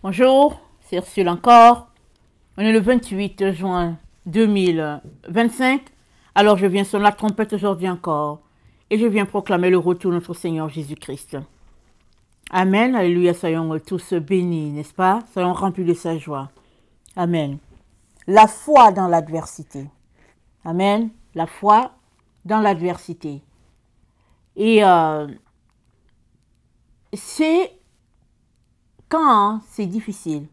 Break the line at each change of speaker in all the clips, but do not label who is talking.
Bonjour, c'est Ursule encore. On est le 28 juin 2025. Alors je viens sonner la trompette aujourd'hui encore. Et je viens proclamer le retour de notre Seigneur Jésus-Christ. Amen, alléluia, soyons tous bénis, n'est-ce pas? Soyons remplis de sa joie. Amen. La foi dans l'adversité. Amen. La foi dans l'adversité. Et c'est quand c'est difficile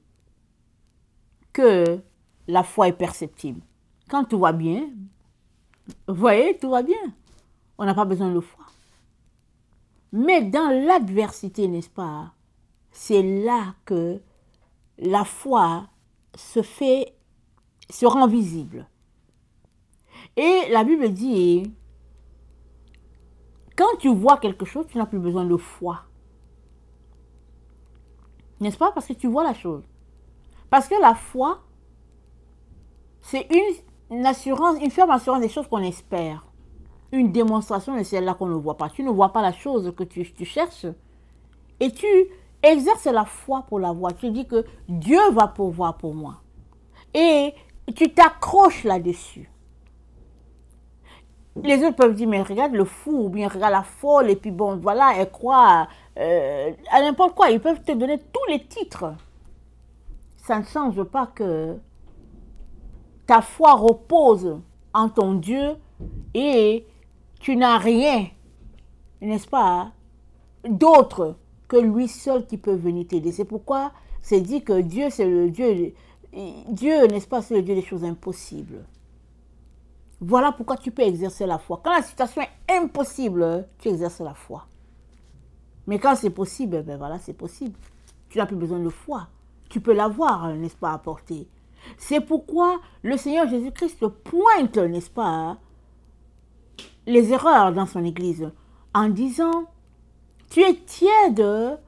que la foi est perceptible. Quand tout va bien, vous voyez, tout va bien. On n'a pas besoin de foi. Mais dans l'adversité, n'est-ce pas, c'est là que la foi se rend visible. Et la Bible dit, quand tu vois quelque chose, tu n'as plus besoin de foi. N'est-ce pas? Parce que tu vois la chose. Parce que la foi, c'est une assurance, une ferme assurance des choses qu'on espère. Une démonstration de celle-là qu'on ne voit pas. Tu ne vois pas la chose que tu cherches. Et tu exerces la foi pour la voir. Tu dis que Dieu va pourvoir pour moi. Et tu t'accroches là-dessus. Les autres peuvent dire, mais regarde le fou, ou bien regarde la folle, et puis bon, voilà, elle croit à n'importe quoi. Ils peuvent te donner tous les titres. Ça ne change pas que ta foi repose en ton Dieu et tu n'as rien, n'est-ce pas, d'autre que lui seul qui peut venir t'aider. C'est pourquoi c'est dit que Dieu, c'est le Dieu, n'est-ce pas, c'est le Dieu des choses impossibles. Voilà pourquoi tu peux exercer la foi. Quand la situation est impossible, tu exerces la foi. Mais quand c'est possible, ben voilà, c'est possible. Tu n'as plus besoin de foi. Tu peux l'avoir, n'est-ce pas, à portée. C'est pourquoi le Seigneur Jésus-Christ pointe, n'est-ce pas, les erreurs dans son Église en disant, tu es tiède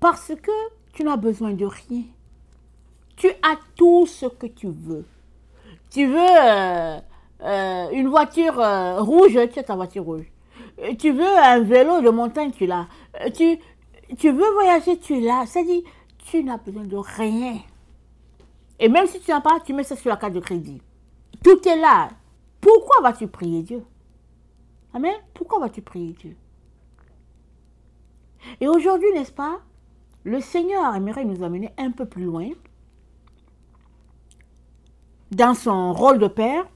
parce que tu n'as besoin de rien. Tu as tout ce que tu veux. Tu veux une voiture rouge, tu as ta voiture rouge. Tu veux un vélo de montagne, tu l'as. Tu veux voyager, tu l'as. C'est-à-dire, tu n'as besoin de rien. Et même si tu n'as pas, tu mets ça sur la carte de crédit. Tout est là. Pourquoi vas-tu prier Dieu? Amen. Pourquoi vas-tu prier Dieu? Et aujourd'hui, n'est-ce pas, le Seigneur aimerait nous amener un peu plus loin dans son rôle de Père.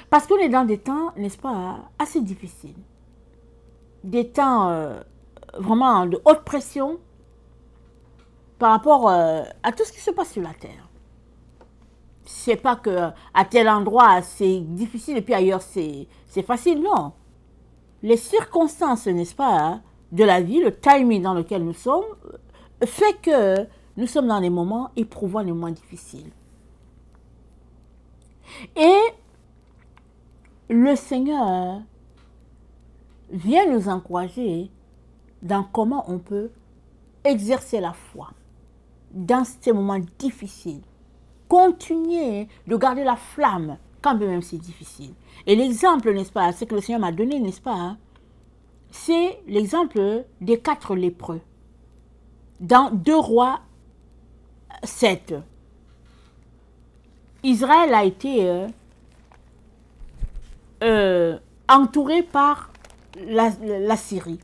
Parce qu'on est dans des temps, n'est-ce pas, assez difficiles. Des temps vraiment de haute pression par rapport à tout ce qui se passe sur la terre. C'est pas que à tel endroit c'est difficile et puis ailleurs c'est facile, non. Les circonstances, n'est-ce pas, de la vie, le timing dans lequel nous sommes, fait que nous sommes dans des moments éprouvants, des moments difficiles. Et le Seigneur vient nous encourager dans comment on peut exercer la foi dans ces moments difficiles. Continuer de garder la flamme quand même c'est difficile. Et l'exemple, n'est-ce pas, c'est que le Seigneur m'a donné, n'est-ce pas, c'est l'exemple des 4 lépreux dans 2 Rois 7. Israël a été entouré par la Syrie.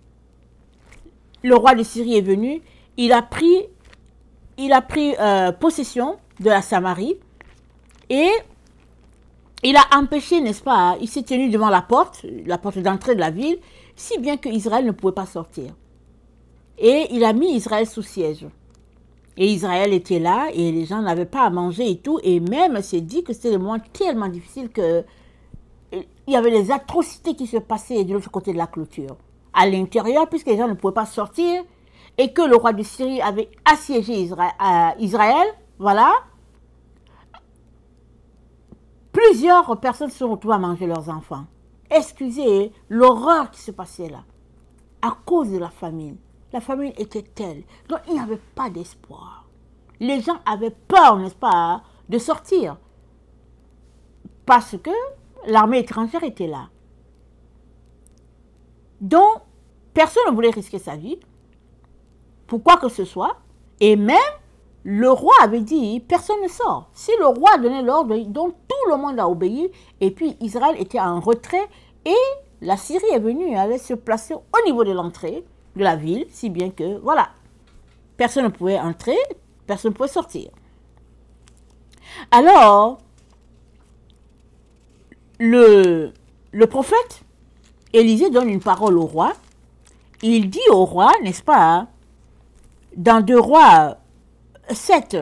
Le roi de Syrie est venu, il a pris possession de la Samarie et il a empêché, n'est-ce pas, il s'est tenu devant la porte d'entrée de la ville, si bien que Israël ne pouvait pas sortir. Et il a mis Israël sous siège. Et Israël était là et les gens n'avaient pas à manger et tout. Et même, c'est dit que c'était des moments tellement difficiles que il y avait des atrocités qui se passaient de l'autre côté de la clôture. À l'intérieur, puisque les gens ne pouvaient pas sortir et que le roi de Syrie avait assiégé Israël, voilà. Plusieurs personnes se retrouvent à manger leurs enfants. Excusez l'horreur qui se passait là. À cause de la famine. La famine était telle. Donc il n'y avait pas d'espoir. Les gens avaient peur, n'est-ce pas, de sortir. Parce que l'armée étrangère était là. Donc, personne ne voulait risquer sa vie. Pour quoi que ce soit. Et même, le roi avait dit, personne ne sort. Si le roi donnait l'ordre, donc tout le monde a obéi, et puis Israël était en retrait, et la Syrie est venue, elle allait se placer au niveau de l'entrée de la ville, si bien que, voilà, personne ne pouvait entrer, personne ne pouvait sortir. Alors, le prophète Élisée donne une parole au roi. Il dit au roi, n'est-ce pas, dans 2 Rois 7,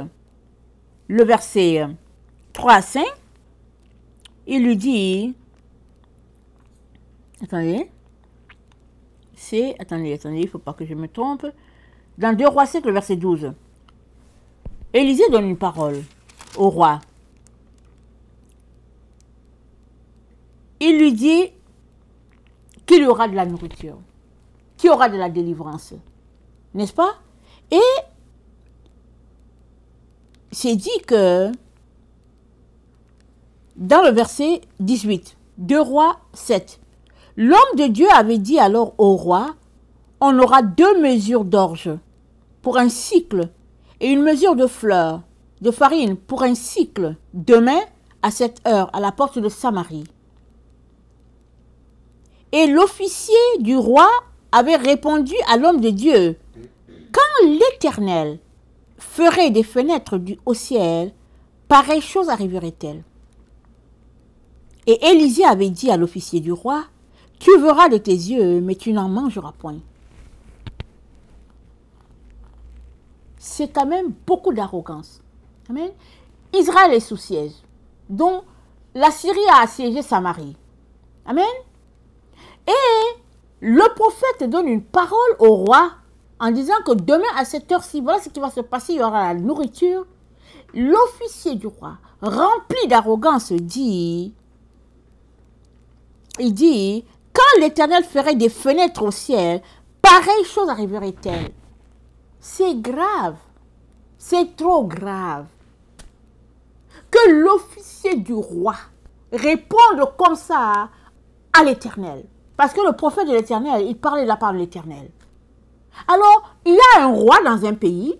le verset 3 à 5, il lui dit, attendez, il ne faut pas que je me trompe, dans 2 Rois 7, le verset 12, Élisée donne une parole au roi. Il lui dit qu'il y aura de la nourriture, qu'il y aura de la délivrance, n'est-ce pas? Et c'est dit que dans le verset 18, 2 Rois 7, l'homme de Dieu avait dit alors au roi, on aura 2 mesures d'orge pour un cycle et une mesure de fleurs, de farine pour un cycle, demain à cette heure à la porte de Samarie. Et l'officier du roi avait répondu à l'homme de Dieu, quand l'Éternel ferait des fenêtres au ciel, pareille chose arriverait-elle? Et Élisée avait dit à l'officier du roi, tu verras de tes yeux, mais tu n'en mangeras point. C'est quand même beaucoup d'arrogance. Amen. Israël est sous siège. Donc, la Syrie a assiégé Samarie. Amen. Et le prophète donne une parole au roi en disant que demain à cette heure-ci, voilà ce qui va se passer, il y aura la nourriture. L'officier du roi, rempli d'arrogance, dit, quand l'Éternel ferait des fenêtres au ciel, pareille chose arriverait-elle? C'est grave, c'est trop grave que l'officier du roi réponde comme ça à l'Éternel. Parce que le prophète de l'Éternel, il parlait de la part de l'Éternel. Alors, il y a un roi dans un pays,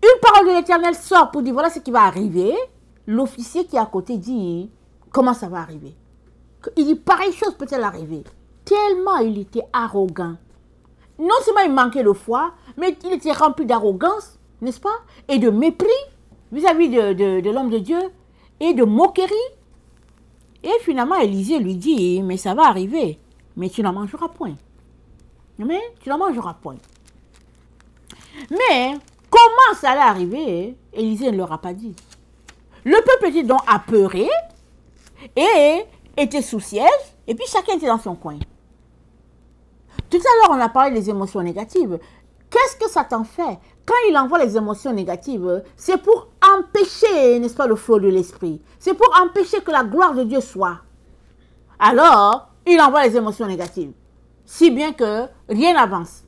une parole de l'Éternel sort pour dire voilà ce qui va arriver. L'officier qui est à côté dit comment ça va arriver. Il dit pareille chose peut-elle arriver. Tellement il était arrogant. Non seulement il manquait de foi, mais il était rempli d'arrogance, n'est-ce pas? Et de mépris vis-à-vis de l'homme de Dieu et de moquerie. Et finalement, Élisée lui dit, mais ça va arriver, mais tu n'en mangeras point. Mais tu n'en mangeras point. Mais comment ça allait arriver? Élisée ne leur a pas dit. Le peuple était donc apeuré et était sous siège, et puis chacun était dans son coin. Tout à l'heure, on a parlé des émotions négatives. Qu'est-ce que Satan fait? Quand il envoie les émotions négatives, c'est pour empêcher, n'est-ce pas, le flot de l'esprit. C'est pour empêcher que la gloire de Dieu soit. Alors, il envoie les émotions négatives. Si bien que rien n'avance.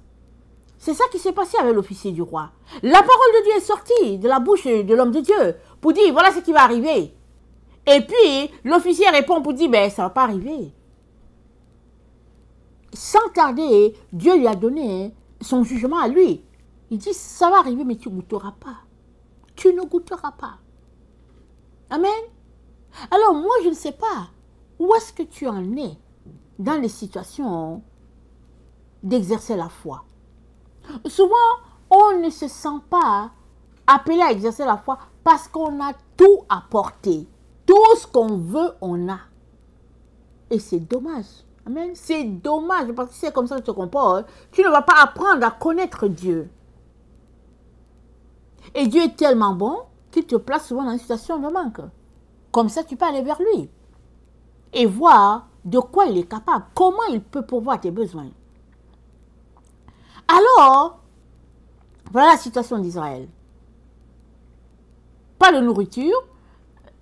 C'est ça qui s'est passé avec l'officier du roi. La parole de Dieu est sortie de la bouche de l'homme de Dieu pour dire, voilà ce qui va arriver. Et puis, l'officier répond pour dire, ben, ça ne va pas arriver. Sans tarder, Dieu lui a donné son jugement à lui. Il dit, ça va arriver, mais tu ne goûteras pas. Tu ne goûteras pas. Amen. Alors, moi, je ne sais pas où est-ce que tu en es dans les situations d'exercer la foi. Souvent, on ne se sent pas appelé à exercer la foi parce qu'on a tout apporté. Tout ce qu'on veut, on a. Et c'est dommage. Amen. C'est dommage parce que c'est comme ça que tu te comportes. Tu ne vas pas apprendre à connaître Dieu. Et Dieu est tellement bon qu'il te place souvent dans une situation de manque. Comme ça, tu peux aller vers lui et voir de quoi il est capable, comment il peut pourvoir tes besoins. Alors, voilà la situation d'Israël. Pas de nourriture,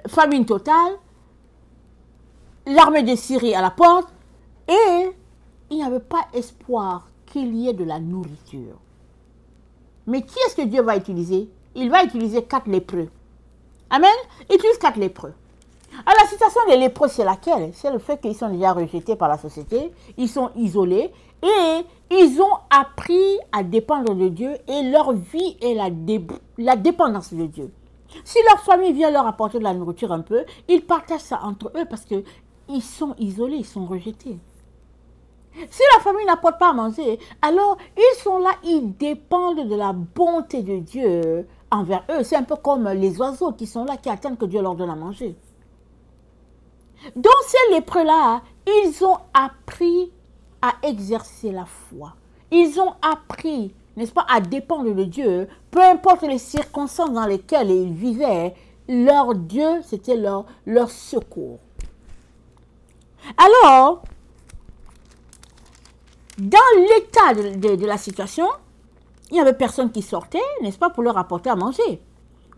famine totale, l'armée de Syrie à la porte, et il n'y avait pas espoir qu'il y ait de la nourriture. Mais qui est-ce que Dieu va utiliser? Il va utiliser 4 lépreux. Amen. Il utilise 4 lépreux. Alors, la situation des lépreux, c'est laquelle? C'est le fait qu'ils sont déjà rejetés par la société, ils sont isolés et ils ont appris à dépendre de Dieu et leur vie est la dépendance de Dieu. Si leur famille vient leur apporter de la nourriture un peu, ils partagent ça entre eux parce qu'ils sont isolés, ils sont rejetés. Si la famille n'apporte pas à manger, alors ils sont là, ils dépendent de la bonté de Dieu envers eux. C'est un peu comme les oiseaux qui sont là, qui attendent que Dieu leur donne à manger. Donc ces lépreux-là, ils ont appris à exercer la foi. Ils ont appris, n'est-ce pas, à dépendre de Dieu. Peu importe les circonstances dans lesquelles ils vivaient, leur Dieu, c'était leur secours. Alors, dans l'état de la situation, il n'y avait personne qui sortait, n'est-ce pas, pour leur apporter à manger.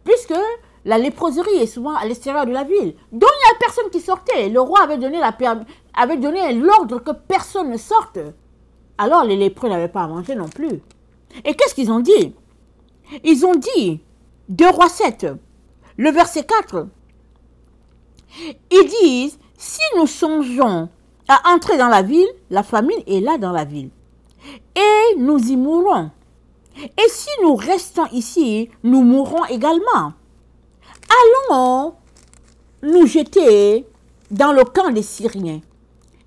Puisque la léproserie est souvent à l'extérieur de la ville. Donc, il n'y a personne qui sortait. Le roi avait donné l'ordre que personne ne sorte. Alors, les lépreux n'avaient pas à manger non plus. Et qu'est-ce qu'ils ont dit? Ils ont dit, 2 Rois 7, le verset 4, ils disent, si nous songeons à entrer dans la ville, la famine est là dans la ville. Et nous y mourrons. Et si nous restons ici, nous mourrons également. Allons nous jeter dans le camp des Syriens.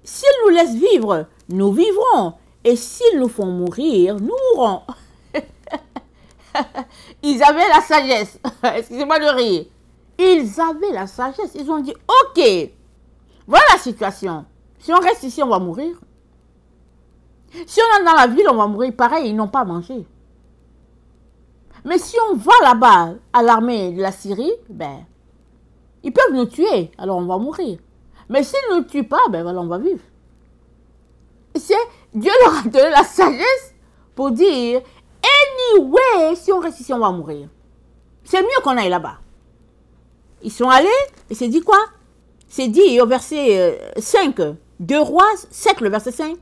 S'ils nous laissent vivre, nous vivrons. Et s'ils nous font mourir, nous mourrons. Ils avaient la sagesse. Excusez-moi de rire. Ils avaient la sagesse. Ils ont dit, ok, voilà la situation. Si on reste ici, on va mourir. Si on est dans la ville, on va mourir. Pareil, ils n'ont pas mangé. Mais si on va là-bas à l'armée de la Syrie, ben, ils peuvent nous tuer, alors on va mourir. Mais s'ils ne nous tuent pas, ben voilà, on va vivre. Dieu leur a donné la sagesse pour dire, anyway, si on reste ici, on va mourir. C'est mieux qu'on aille là-bas. Ils sont allés, et c'est dit quoi? C'est dit au verset 5, 2 Rois 7, le verset 5.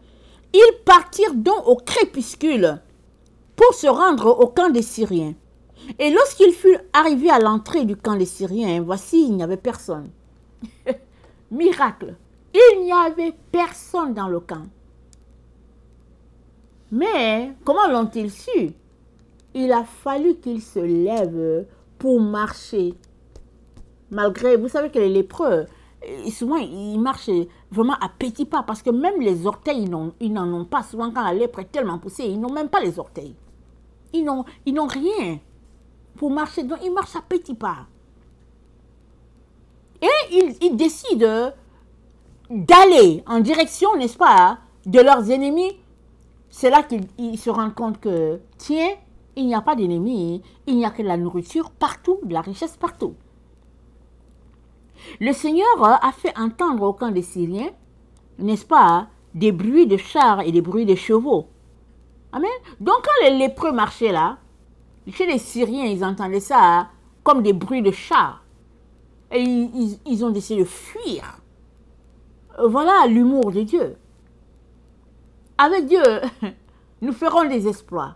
Ils partirent donc au crépuscule pour se rendre au camp des Syriens. Et lorsqu'ils furent arrivés à l'entrée du camp des Syriens, voici, il n'y avait personne. Miracle. Il n'y avait personne dans le camp. Mais, comment l'ont-ils su? Il a fallu qu'ils se lèvent pour marcher. Malgré, vous savez que les lépreux, souvent, ils marchent vraiment à petits pas parce que même les orteils, ils n'en ont pas. Souvent, quand la lèpre est tellement poussée, ils n'ont même pas les orteils. Ils n'ont rien pour marcher. Donc, ils marchent à petits pas. Et ils décident d'aller en direction, n'est-ce pas, de leurs ennemis. C'est là qu'ils se rendent compte que, tiens, il n'y a pas d'ennemis, il n'y a que de la nourriture partout, de la richesse partout. Le Seigneur a fait entendre au camp des Syriens, n'est-ce pas, des bruits de chars et des bruits de chevaux. Amen. Donc quand les lépreux marchaient là, chez les Syriens, ils entendaient ça comme des bruits de chars. Et ils ont décidé de fuir. Voilà l'humour de Dieu. Avec Dieu, nous ferons des exploits.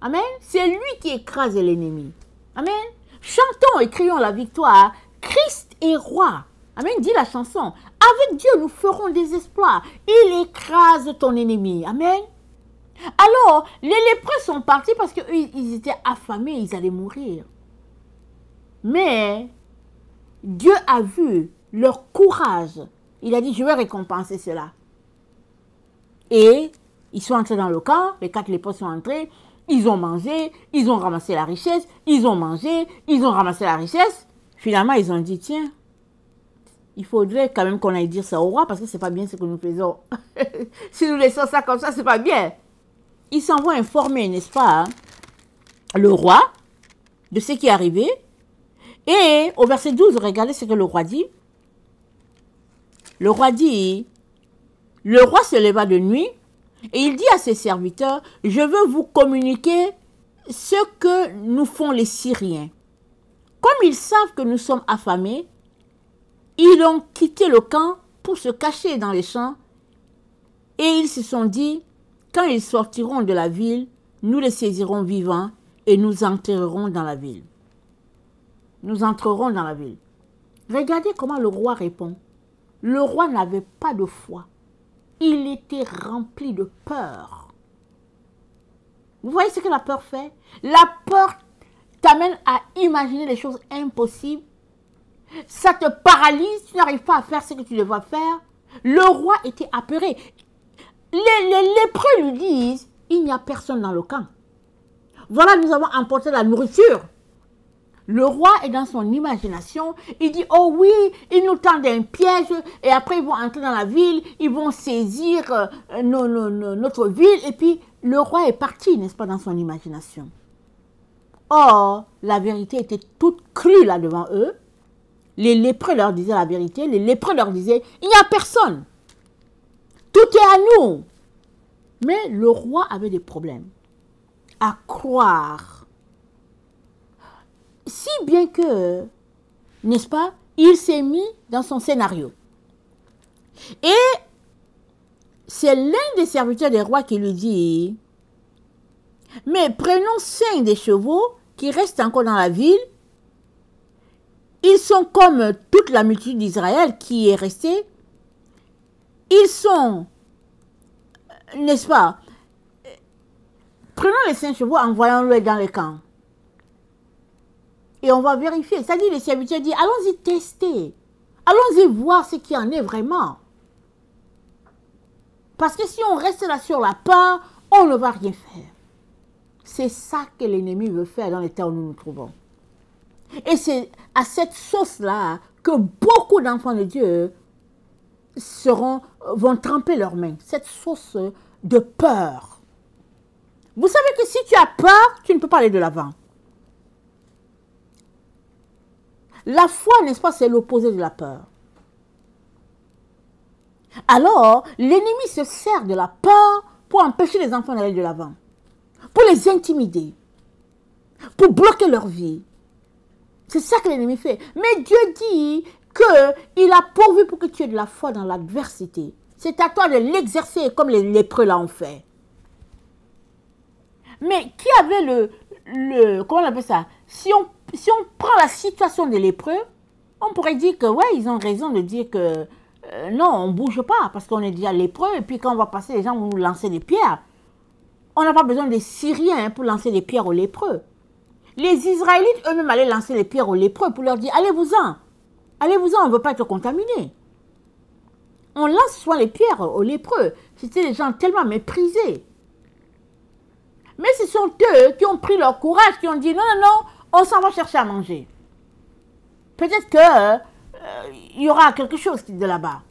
Amen. C'est lui qui écrase l'ennemi. Amen. Chantons et crions la victoire. Christ est roi. Amen. Dit la chanson. Avec Dieu, nous ferons des exploits. Il écrase ton ennemi. Amen. Alors, les lépreux sont partis parce qu'ils étaient affamés, ils allaient mourir. Mais Dieu a vu leur courage. Il a dit, je vais récompenser cela. Et ils sont entrés dans le camp, les 4 lépreux sont entrés, ils ont mangé, ils ont ramassé la richesse, ils ont mangé, ils ont ramassé la richesse. Finalement, ils ont dit, tiens, il faudrait quand même qu'on aille dire ça au roi parce que c'est pas bien ce que nous faisons. Si nous laissons ça comme ça, c'est pas bien. Ils s'en vont informer, n'est-ce pas, le roi de ce qui est arrivé. Et au verset 12, regardez ce que le roi dit. Le roi dit, le roi se leva de nuit et il dit à ses serviteurs, je veux vous communiquer ce que nous font les Syriens. Comme ils savent que nous sommes affamés, ils ont quitté le camp pour se cacher dans les champs et ils se sont dit, quand ils sortiront de la ville, nous les saisirons vivants et nous entrerons dans la ville. Nous entrerons dans la ville. Regardez comment le roi répond. Le roi n'avait pas de foi. Il était rempli de peur. Vous voyez ce que la peur fait? La peur t'amène à imaginer des choses impossibles. Ça te paralyse, tu n'arrives pas à faire ce que tu devrais faire. Le roi était apeuré. Les lépreux lui disent, il n'y a personne dans le camp. Voilà, nous avons emporté la nourriture. Le roi est dans son imagination. Il dit, oh oui, ils nous tendent un piège. Et après, ils vont entrer dans la ville. Ils vont saisir notre ville. Et puis, le roi est parti, n'est-ce pas, dans son imagination. Or, la vérité était toute crue là devant eux. Les lépreux leur disaient la vérité. Les lépreux leur disaient, il n'y a personne. Tout est à nous. Mais le roi avait des problèmes à croire. Si bien que, n'est-ce pas, il s'est mis dans son scénario. Et c'est l'un des serviteurs des rois qui lui dit, mais prenons 5 des chevaux qui restent encore dans la ville. Ils sont comme toute la multitude d'Israël qui est restée. Ils sont, n'est-ce pas, prenons les 5 chevaux, envoyons-les dans les camps. Et on va vérifier. C'est-à-dire, les serviteurs disent, allons-y tester. Allons-y voir ce qu'il y en est vraiment. Parce que si on reste là sur la peur, on ne va rien faire. C'est ça que l'ennemi veut faire dans les temps où nous nous trouvons. Et c'est à cette sauce-là que beaucoup d'enfants de Dieu vont tremper leurs mains. Cette sauce de peur. Vous savez que si tu as peur, tu ne peux pas aller de l'avant. La foi, n'est-ce pas, c'est l'opposé de la peur. Alors, l'ennemi se sert de la peur pour empêcher les enfants d'aller de l'avant, pour les intimider, pour bloquer leur vie. C'est ça que l'ennemi fait. Mais Dieu dit qu'il a pourvu pour que tu aies de la foi dans l'adversité. C'est à toi de l'exercer comme les lépreux l'ont fait. Mais qui avait comment on appelle ça? Si on prend la situation des lépreux, on pourrait dire que, ouais, ils ont raison de dire que, non, on ne bouge pas parce qu'on est déjà lépreux et puis quand on va passer, les gens vont nous lancer des pierres. On n'a pas besoin des Syriens pour lancer des pierres aux lépreux. Les Israélites eux-mêmes allaient lancer les pierres aux lépreux pour leur dire, allez-vous-en, allez-vous-en, on ne veut pas être contaminé. On lance souvent les pierres aux lépreux. C'était des gens tellement méprisés. Mais ce sont eux qui ont pris leur courage, qui ont dit, non, non, non, on s'en va chercher à manger. Peut-être qu'il y aura quelque chose de là-bas.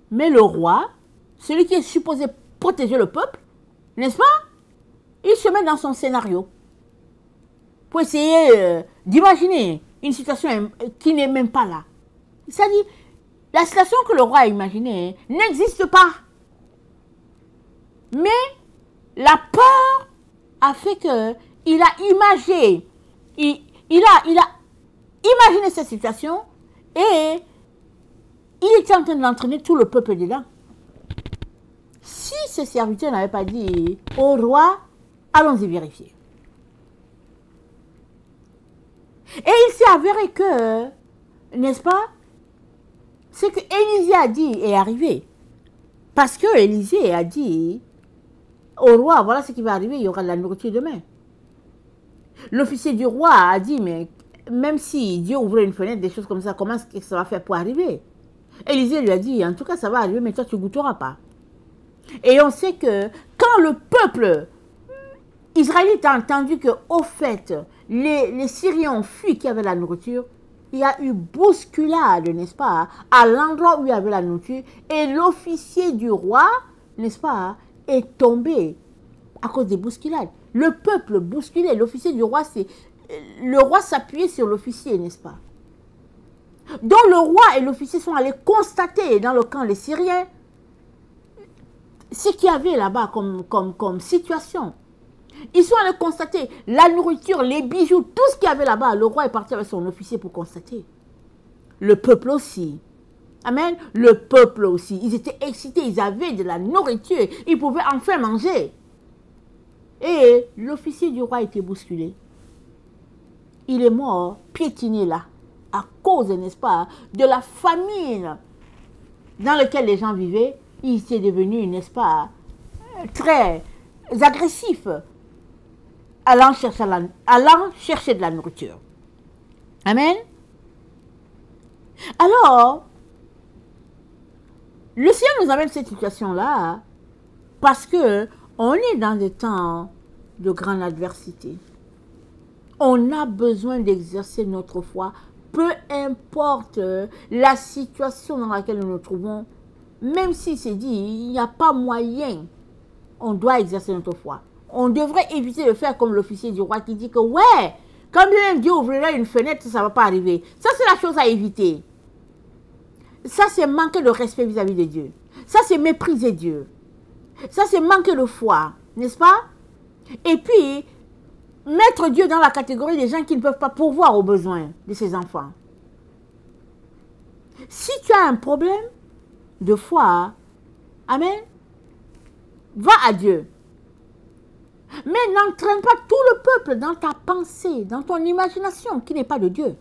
Mais le roi, celui qui est supposé protéger le peuple, n'est-ce pas? Il se met dans son scénario pour essayer d'imaginer une situation qui n'est même pas là. C'est-à-dire, la situation que le roi a imaginée n'existe pas. Mais la peur a fait qu'il a imagé, il a imaginé cette situation et il était en train d'entraîner tout le peuple dedans. Si ce serviteur n'avait pas dit au roi, allons-y vérifier. Et il s'est avéré que, n'est-ce pas, ce que Élisée a dit est arrivé. Parce que Élisée a dit au roi, voilà ce qui va arriver, il y aura de la nourriture demain. L'officier du roi a dit, mais même si Dieu ouvrait une fenêtre, des choses comme ça, comment est-ce que ça va faire pour arriver? Élisée lui a dit, en tout cas ça va arriver, mais toi tu ne goûteras pas. Et on sait que quand le peuple israélite a entendu que, au fait, les Syriens ont fui qui avaient la nourriture, il y a eu bousculade, n'est-ce pas, à l'endroit où il y avait la nourriture, et l'officier du roi, n'est-ce pas, est tombé à cause des bousculades. Le peuple bousculé, l'officier du roi, le roi s'appuyait sur l'officier, n'est-ce pas? Donc le roi et l'officier sont allés constater dans le camp des Syriens ce qu'il y avait là-bas comme situation. Ils sont allés constater la nourriture, les bijoux, tout ce qu'il y avait là-bas. Le roi est parti avec son officier pour constater. Le peuple aussi. Amen. Le peuple aussi. Ils étaient excités, ils avaient de la nourriture. Ils pouvaient enfin manger. Et l'officier du roi a été bousculé. Il est mort, piétiné là, à cause cause, n'est-ce pas, de la famine dans laquelle les gens vivaient, il s'est devenu, n'est-ce pas, très agressif, allant chercher de la nourriture. Amen. Alors, le Seigneur nous amène cette situation-là parce que on est dans des temps de grande adversité. On a besoin d'exercer notre foi, peu importe la situation dans laquelle nous nous trouvons, même si c'est dit, il n'y a pas moyen, on doit exercer notre foi. On devrait éviter de faire comme l'officier du roi qui dit que, ouais, quand bien Dieu ouvrirait une fenêtre, ça ne va pas arriver. Ça, c'est la chose à éviter. Ça, c'est manquer de respect vis-à-vis de Dieu. Ça, c'est mépriser Dieu. Ça, c'est manquer de foi, n'est-ce pas? Et puis, mettre Dieu dans la catégorie des gens qui ne peuvent pas pourvoir aux besoins de ses enfants. Si tu as un problème de foi, amen, va à Dieu. Mais n'entraîne pas tout le peuple dans ta pensée, dans ton imagination qui n'est pas de Dieu.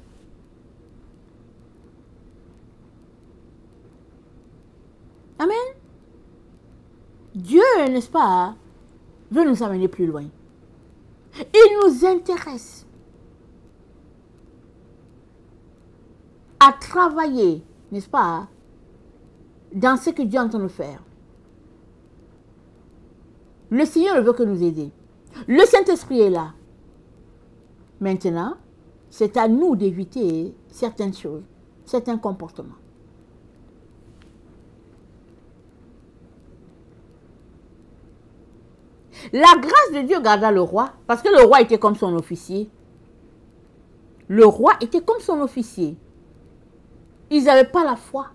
Amen. Dieu, n'est-ce pas, veut nous amener plus loin. Il nous intéresse à travailler, n'est-ce pas, dans ce que Dieu est en train de faire. Le Seigneur ne veut que nous aider. Le Saint-Esprit est là. Maintenant, c'est à nous d'éviter certaines choses, certains comportements. La grâce de Dieu garda le roi, parce que le roi était comme son officier. Le roi était comme son officier. Ils n'avaient pas la foi.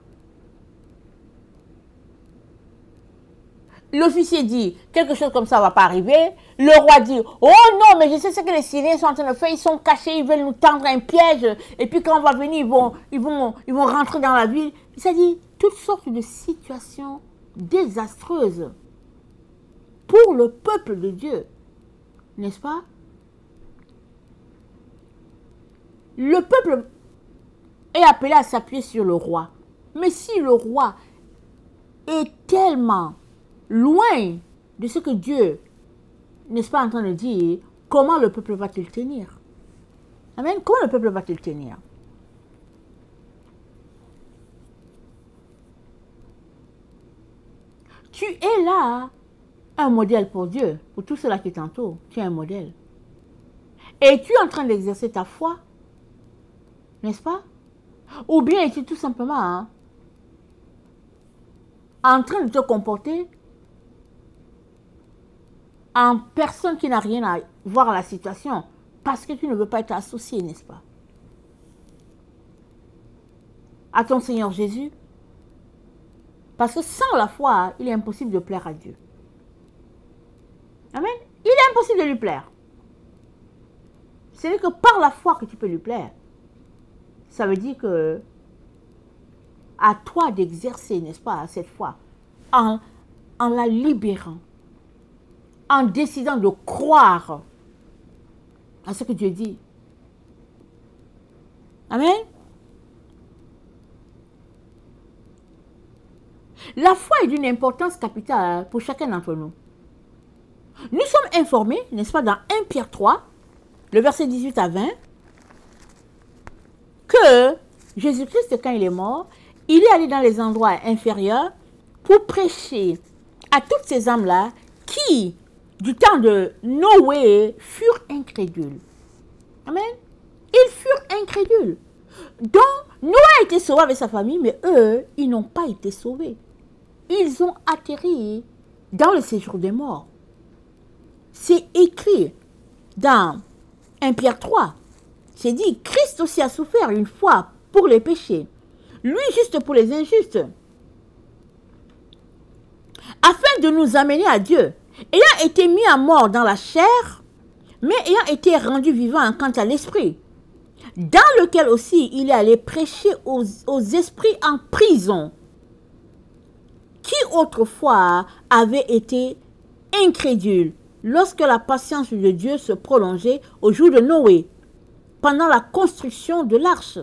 L'officier dit, quelque chose comme ça ne va pas arriver. Le roi dit, oh non, mais je sais ce que les Syriens sont en train de faire. Ils sont cachés, ils veulent nous tendre un piège. Et puis quand on va venir, ils vont rentrer dans la ville. Ça dit, toutes sortes de situations désastreuses pour le peuple de Dieu. N'est-ce pas? Le peuple est appelé à s'appuyer sur le roi. Mais si le roi est tellement loin de ce que Dieu, n'est-ce pas, en train de dire, comment le peuple va-t-il tenir? Amen. Comment le peuple va-t-il tenir? Tu es là, un modèle pour Dieu, pour tout cela qui t'entoure. Tu es un modèle. Et tu es en train d'exercer ta foi, n'est-ce pas? Ou bien es-tu tout simplement en train de te comporter en personne qui n'a rien à voir à la situation, parce que tu ne veux pas être associé, n'est-ce pas? À ton Seigneur Jésus. Parce que sans la foi, il est impossible de plaire à Dieu. Amen. Il est impossible de lui plaire. Ce n'est que par la foi que tu peux lui plaire. Ça veut dire que à toi d'exercer, n'est-ce pas, cette foi, en la libérant, en décidant de croire à ce que Dieu dit. Amen. La foi est d'une importance capitale pour chacun d'entre nous. Nous sommes informés, n'est-ce pas, dans 1 Pierre 3, le verset 18 à 20, que Jésus-Christ, quand il est mort, il est allé dans les endroits inférieurs pour prêcher à toutes ces âmes-là qui, du temps de Noé, furent incrédules. Amen. Ils furent incrédules. Donc, Noé a été sauvé avec sa famille, mais eux, ils n'ont pas été sauvés. Ils ont atterri dans le séjour des morts. C'est écrit dans 1 Pierre 3. C'est dit, Christ aussi a souffert une fois pour les péchés, lui juste pour les injustes, afin de nous amener à Dieu, ayant été mis à mort dans la chair, mais ayant été rendu vivant quant à l'esprit, dans lequel aussi il est allé prêcher aux esprits en prison, qui autrefois avaient été incrédules, lorsque la patience de Dieu se prolongeait au jour de Noé, pendant la construction de l'arche,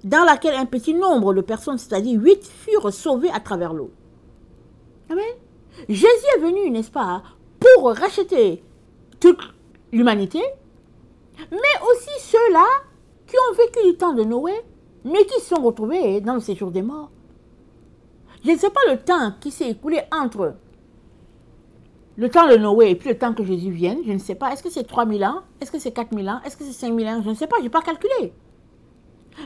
dans laquelle un petit nombre de personnes, c'est-à-dire 8, furent sauvées à travers l'eau. Amen. Jésus est venu, n'est-ce pas, pour racheter toute l'humanité, mais aussi ceux-là qui ont vécu du temps de Noé, mais qui se sont retrouvés dans le séjour des morts. Je ne sais pas le temps qui s'est écoulé entre le temps de Noé et puis le temps que Jésus vienne. Je ne sais pas. Est-ce que c'est 3000 ans? Est-ce que c'est 4000 ans? Est-ce que c'est 5000 ans? Je ne sais pas. Je n'ai pas calculé.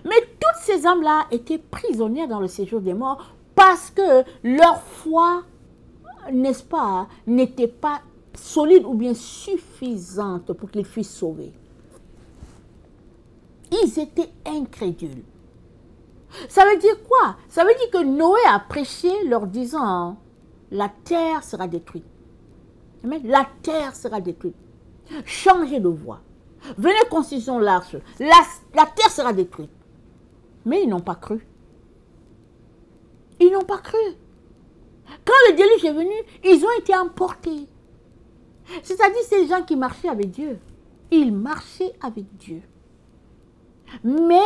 Mais toutes ces âmes-là étaient prisonnières dans le séjour des morts parce que leur foi, n'est-ce pas, n'était pas solide ou bien suffisante pour qu'ils fussent sauvés. Ils étaient incrédules. Ça veut dire quoi? Ça veut dire que Noé a prêché leur disant, la terre sera détruite. Amen. La terre sera détruite. Changez de voie. Venez construisons l'arche. La terre sera détruite. Mais ils n'ont pas cru. Ils n'ont pas cru. Quand le déluge est venu, ils ont été emportés. C'est-à-dire ces gens qui marchaient avec Dieu. Ils marchaient avec Dieu. Mais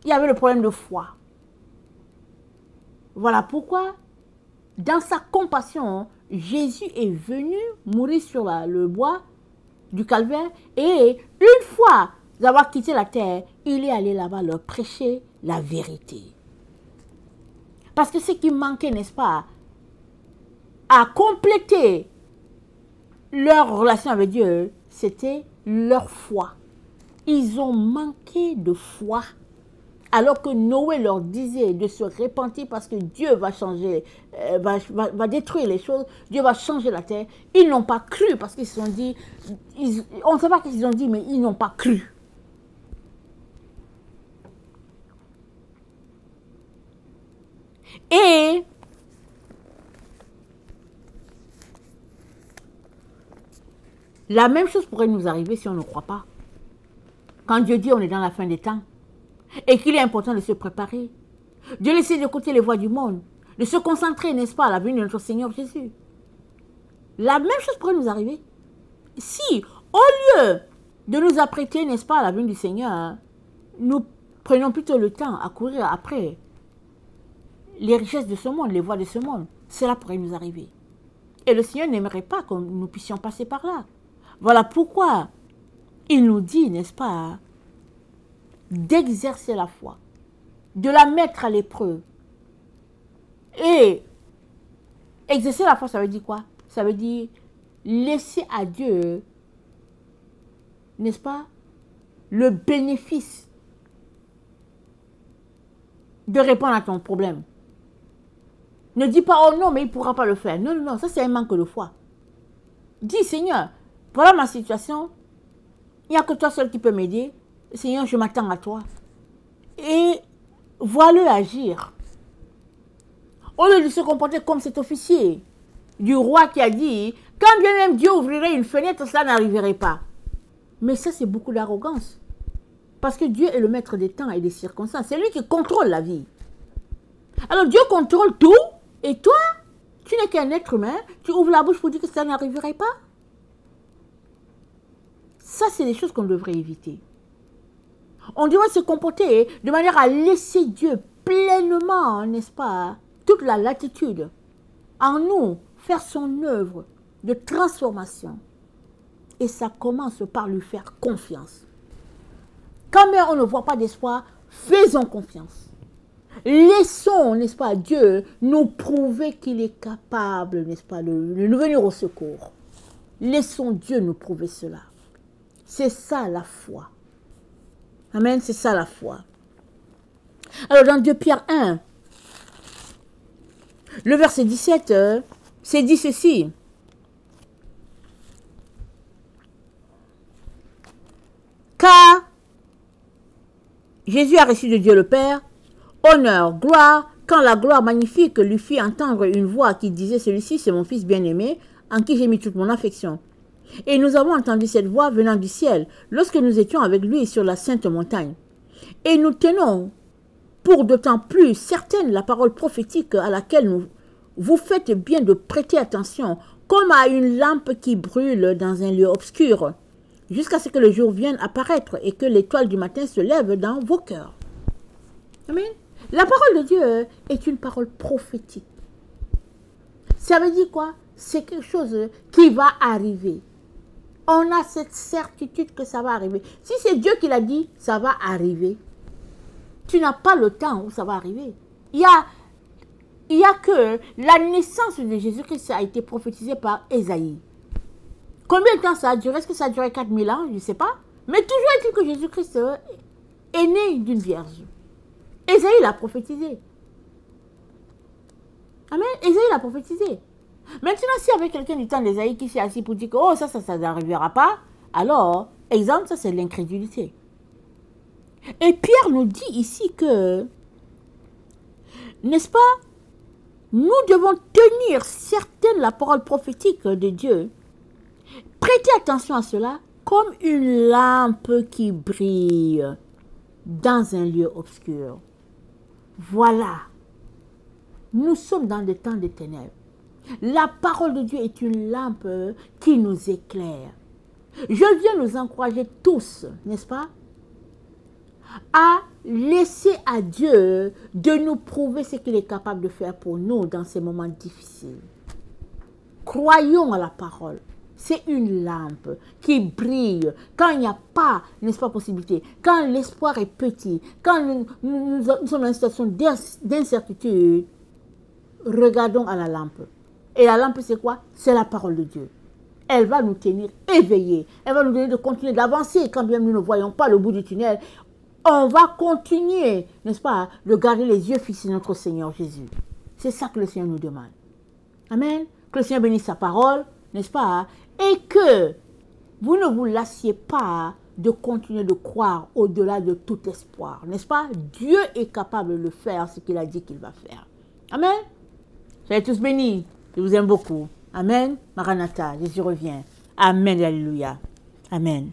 il y avait le problème de foi. Voilà pourquoi, dans sa compassion, Jésus est venu mourir sur le bois du calvaire et une fois d'avoir quitté la terre, il est allé là-bas leur prêcher la vérité. Parce que ce qui manquait, n'est-ce pas, à compléter leur relation avec Dieu, c'était leur foi. Ils ont manqué de foi. Alors que Noé leur disait de se repentir parce que Dieu va changer, va détruire les choses, Dieu va changer la terre. Ils n'ont pas cru parce qu'ils se sont dit, on ne sait pas ce qu'ils ont dit, mais ils n'ont pas cru. Et la même chose pourrait nous arriver si on ne croit pas. Quand Dieu dit on est dans la fin des temps et qu'il est important de se préparer, de laisser de côté les voies du monde, de se concentrer, n'est-ce pas, à la venue de notre Seigneur Jésus. La même chose pourrait nous arriver. Si, au lieu de nous apprêter, n'est-ce pas, à la venue du Seigneur, nous prenons plutôt le temps à courir après les richesses de ce monde, les voies de ce monde, cela pourrait nous arriver. Et le Seigneur n'aimerait pas que nous puissions passer par là. Voilà pourquoi il nous dit, n'est-ce pas, d'exercer la foi, de la mettre à l'épreuve. Et exercer la foi, ça veut dire quoi? Ça veut dire laisser à Dieu, n'est-ce pas, le bénéfice de répondre à ton problème. Ne dis pas, oh non, mais il ne pourra pas le faire. Non, non, non, ça c'est un manque de foi. Dis, Seigneur, voilà ma situation. Il n'y a que toi seul qui peux m'aider. Seigneur, je m'attends à toi. Et vois-le agir. Au lieu de se comporter comme cet officier du roi qui a dit, quand bien même Dieu ouvrirait une fenêtre, cela n'arriverait pas. Mais ça, c'est beaucoup d'arrogance. Parce que Dieu est le maître des temps et des circonstances. C'est lui qui contrôle la vie. Alors Dieu contrôle tout. Et toi, tu n'es qu'un être humain. Tu ouvres la bouche pour dire que ça n'arriverait pas. Ça, c'est des choses qu'on devrait éviter. On devrait se comporter de manière à laisser Dieu pleinement, n'est-ce pas, toute la latitude en nous, faire son œuvre de transformation. Et ça commence par lui faire confiance. Quand même on ne voit pas d'espoir, faisons confiance. Laissons, n'est-ce pas, Dieu nous prouver qu'il est capable, n'est-ce pas, de nous venir au secours. Laissons Dieu nous prouver cela. C'est ça la foi. Amen, c'est ça la foi. Alors dans 2 Pierre 1, le verset 17, c'est dit ceci. Car Jésus a reçu de Dieu le Père honneur, gloire, quand la gloire magnifique lui fit entendre une voix qui disait, celui-ci c'est mon fils bien-aimé, en qui j'ai mis toute mon affection. Et nous avons entendu cette voix venant du ciel, lorsque nous étions avec lui sur la sainte montagne. Et nous tenons pour d'autant plus certaine la parole prophétique à laquelle vous faites bien de prêter attention, comme à une lampe qui brûle dans un lieu obscur, jusqu'à ce que le jour vienne apparaître et que l'étoile du matin se lève dans vos cœurs. Amen. La parole de Dieu est une parole prophétique. Ça veut dire quoi? C'est quelque chose qui va arriver. On a cette certitude que ça va arriver. Si c'est Dieu qui l'a dit, ça va arriver. Tu n'as pas le temps où ça va arriver. Il y a que la naissance de Jésus-Christ a été prophétisée par Ésaïe. Combien de temps ça a duré? Est-ce que ça a duré 4000 ans? Je ne sais pas. Mais toujours est-il que Jésus-Christ est né d'une vierge. Ésaïe l'a prophétisé. Amen. Ésaïe l'a prophétisé. Maintenant, si avec quelqu'un du temps d'Ésaïe qui s'est assis pour dire que oh, ça n'arrivera pas, alors, exemple, ça c'est l'incrédulité. Et Pierre nous dit ici que, n'est-ce pas, nous devons tenir certaine la parole prophétique de Dieu. Prêtez attention à cela comme une lampe qui brille dans un lieu obscur. Voilà. Nous sommes dans des temps de ténèbres. La parole de Dieu est une lampe qui nous éclaire. Je viens nous encourager tous, n'est-ce pas, à laisser à Dieu de nous prouver ce qu'il est capable de faire pour nous dans ces moments difficiles. Croyons à la parole. C'est une lampe qui brille quand il n'y a pas, n'est-ce pas, possibilité, quand l'espoir est petit, quand nous sommes dans une situation d'incertitude. Regardons à la lampe. Et la lampe, c'est quoi? C'est la parole de Dieu. Elle va nous tenir éveillés. Elle va nous donner de continuer d'avancer quand bien nous ne voyons pas le bout du tunnel. On va continuer, n'est-ce pas, de garder les yeux fixés sur notre Seigneur Jésus. C'est ça que le Seigneur nous demande. Amen. Que le Seigneur bénisse sa parole, n'est-ce pas? Et que vous ne vous lassiez pas de continuer de croire au-delà de tout espoir, n'est-ce pas? Dieu est capable de le faire, ce qu'il a dit qu'il va faire. Amen. Soyez tous bénis. Je vous aime beaucoup. Amen. Maranatha, Jésus revient. Amen. Alléluia. Amen.